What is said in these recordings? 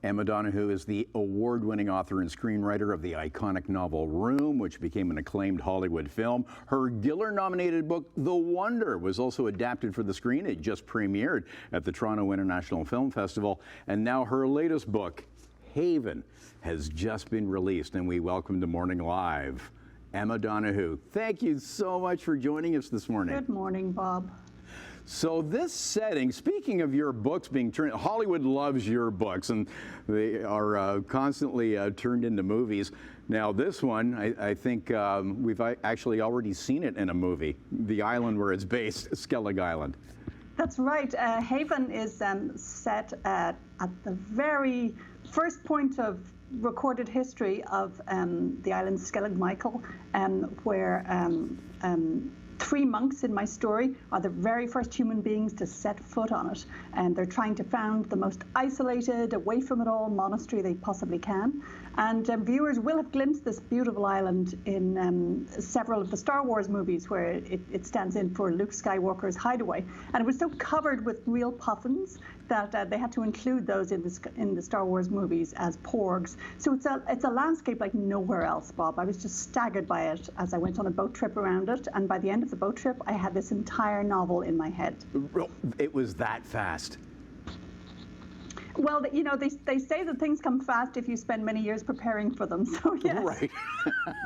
Emma Donoghue is the award-winning author and screenwriter of the iconic novel Room, which became an acclaimed Hollywood film. Her Giller-nominated book, The Wonder, was also adapted for the screen. It just premiered at the Toronto International Film Festival. And now her latest book, Haven, has just been released, and we welcome to Morning Live Emma Donoghue. Thank you so much for joining us this morning. Good morning, Bob. So this setting, speaking of your books being turned, Hollywood loves your books, and they are constantly turned into movies. Now this one, I think we've actually already seen it in a movie, the island where it's based, Skellig Island. That's right. Haven is set at the very first point of recorded history of the island Skellig Michael, where three monks in my story are the very first human beings to set foot on it, and they're trying to found the most isolated, away from it all monastery they possibly can. And viewers will have glimpsed this beautiful island in several of the Star Wars movies, where it stands in for Luke Skywalker's hideaway. And it was so covered with real puffins that they had to include those in the Star Wars movies as porgs. So it's a landscape like nowhere else, Bob. I was just staggered by it as I went on a boat trip around it, and by the end of the boat trip, I had this entire novel in my head. It was that fast. Well, you know, they say that things come fast if you spend many years preparing for them. So yes, right.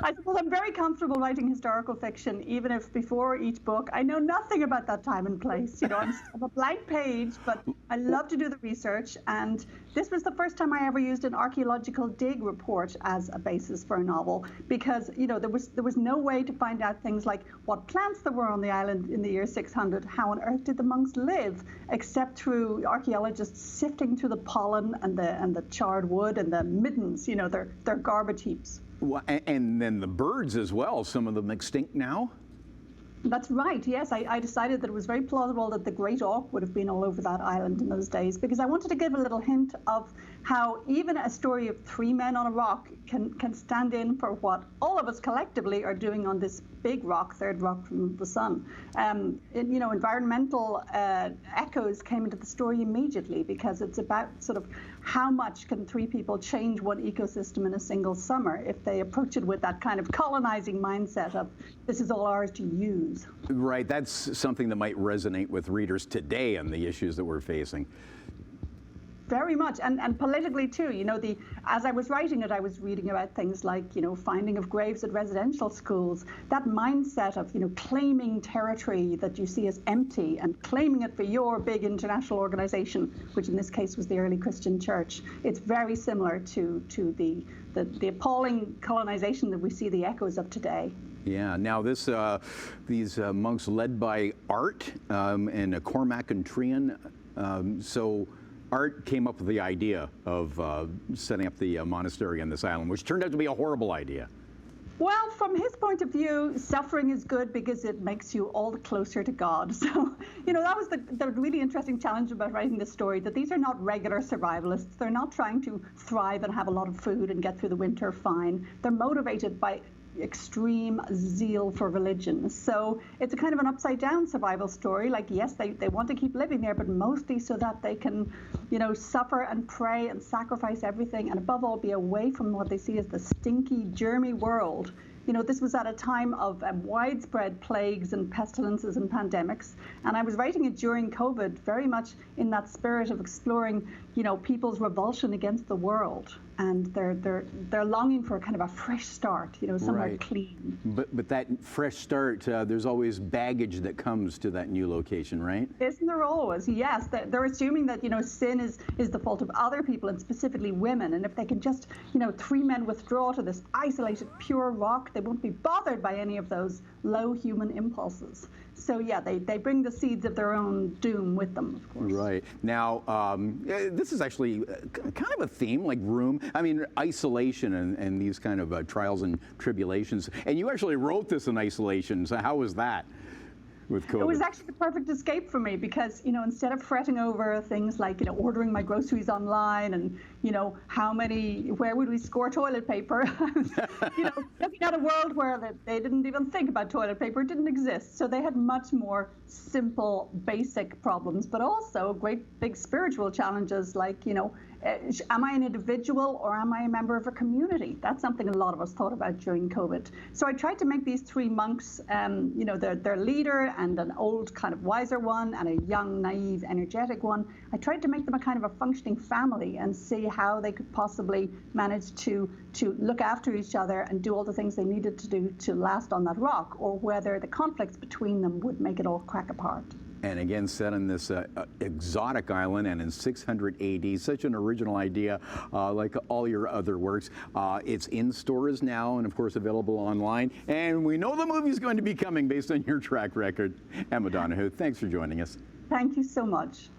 I suppose I'm very comfortable writing historical fiction, even if before each book I know nothing about that time and place. You know, I'm a blank page, but I love to do the research. And this was the first time I ever used an archaeological dig report as a basis for a novel, because you know there was no way to find out things like what plants there were on the island in the year 600, how on earth did the monks live, except through archaeologists sifting through the pollen and the charred wood and the middens, you know, they're garbage heaps. Well, and then the birds as well, some of them extinct now? That's right, yes. I decided that it was very plausible that the great auk would have been all over that island in those days, because I wanted to give a little hint of how even a story of three men on a rock can stand in for what all of us collectively are doing on this big rock, third rock from the sun. You know, environmental echoes came into the story immediately, because it's about sort of how much can three people change one ecosystem in a single summer if they approach it with that kind of colonizing mindset of this is all ours to use. Right, that's something that might resonate with readers today and the issues that we're facing. Very much, and politically too. You know, as I was writing it, I was reading about things like, you know, finding of graves at residential schools. That mindset of, you know, claiming territory that you see as empty and claiming it for your big international organization, which in this case was the early Christian church. It's very similar to the appalling colonization that we see the echoes of today. Yeah. Now these monks led by Art and Cormac and Trian. So Art came up with the idea of setting up the monastery on this island, which turned out to be a horrible idea. Well, from his point of view, suffering is good because it makes you all the closer to God. So, you know, that was the really interesting challenge about writing this story, that these are not regular survivalists. They're not trying to thrive and have a lot of food and get through the winter fine. They're motivated by extreme zeal for religion. So it's a kind of an upside down survival story. Like, yes, they want to keep living there, but mostly so that they can, you know, suffer and pray and sacrifice everything, and above all be away from what they see as the stinky, germy world. You know, this was at a time of widespread plagues and pestilences and pandemics, and I was writing it during COVID, very much in that spirit of exploring, you know, people's revulsion against the world, and they're longing for a kind of a fresh start, you know, somewhere right. Clean. But that fresh start, there's always baggage that comes to that new location, right? Isn't there always? Yes, they're assuming that, you know, sin is the fault of other people, and specifically women, and if they can just, you know, three men withdraw to this isolated, pure rock, they won't be bothered by any of those low human impulses. So yeah, they bring the seeds of their own doom with them, of course. Right. Now, this is actually kind of a theme, like Room. I mean, isolation and these kind of trials and tribulations. And you actually wrote this in isolation. So how was that with COVID? It was actually the perfect escape for me, because, you know, instead of fretting over things like, you know, ordering my groceries online and, you know, where would we score toilet paper? You know, looking at a world where they didn't even think about toilet paper, it didn't exist. So they had much more simple, basic problems, but also great big spiritual challenges like, you know, Am I an individual or am I a member of a community? That's something a lot of us thought about during COVID. So I tried to make these three monks, their leader and an old kind of wiser one and a young, naive, energetic one. I tried to make them a kind of a functioning family and see how they could possibly manage to look after each other and do all the things they needed to do to last on that rock, or whether the conflicts between them would make it all crack apart. And again, set on this exotic island and in 600 AD. Such an original idea, like all your other works. It's in stores now and, of course, available online. And we know the movie's going to be coming based on your track record. Emma Donoghue, thanks for joining us. Thank you so much.